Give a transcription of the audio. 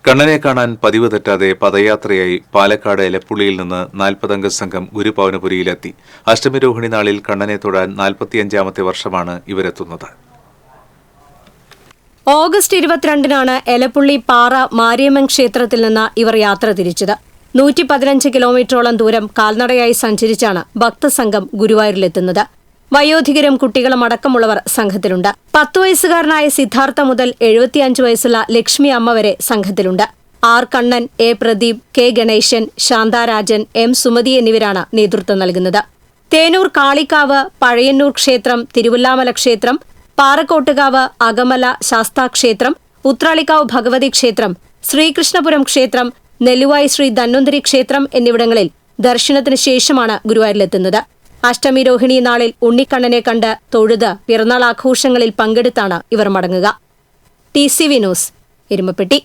കണ്ണനെ കാണാൻ പതിവ് തെറ്റാതെ പദയാത്രയായി പാലക്കാട് എലപ്പുള്ളിയിൽ നിന്ന് 40-അംഗ സംഘം ഗുരുഭവനപുരിയിലെത്തി. അഷ്ടമിരോഹിണി നാളിൽ കണ്ണനെ തൊഴാൻ 45-ാമത്തെ വർഷമാണ് ഇവരെത്തുന്നത്. ഓഗസ്റ്റ് 22-നാണ് എലപ്പുള്ളി പാറ മാരിയമ്മൻ ക്ഷേത്രത്തിൽ നിന്ന് ഇവർ യാത്ര തിരിച്ചത്. 115 കിലോമീറ്ററോളം ദൂരം കാൽനടയായി സഞ്ചരിച്ചാണ് ഭക്തസംഘം ഗുരുവായൂരിലെത്തുന്നത്. വയോധികരും കുട്ടികളും അടക്കമുള്ളവർ സംഘത്തിലുണ്ട്. 10 വയസ്സുകാരനായ സിദ്ധാർത്ഥ മുതൽ 75 വയസ്സുള്ള ലക്ഷ്മി അമ്മ വരെ സംഘത്തിലുണ്ട്. R Kannan, A Pradeep, K Ganesan, Shantharajan, M Sumathi എന്നിവരാണ് നേതൃത്വം നൽകുന്നത്. തേനൂർ കാളിക്കാവ്, പഴയന്നൂർ ക്ഷേത്രം, തിരുവല്ലാമല ക്ഷേത്രം, പാറക്കോട്ടുകാവ്, അകമല ശാസ്താക്ഷേത്രം, ഉത്രാളിക്കാവ് ഭഗവതി ക്ഷേത്രം, ശ്രീകൃഷ്ണപുരം ക്ഷേത്രം, നെല്ലുവായി ശ്രീ ധന്വന്തരി ക്ഷേത്രം എന്നിവിടങ്ങളിൽ ദർശനത്തിന് ശേഷമാണ് ഗുരുവായൂരിലെത്തുന്നത്. അഷ്ടമി രോഹിണി നാളിൽ ഉണ്ണിക്കണ്ണനെ കണ്ട് തൊഴുത് പിറന്നാൾ ആഘോഷങ്ങളിൽ പങ്കെടുത്താണ് ഇവർ മടങ്ങുക. TCV news, Erumapetty.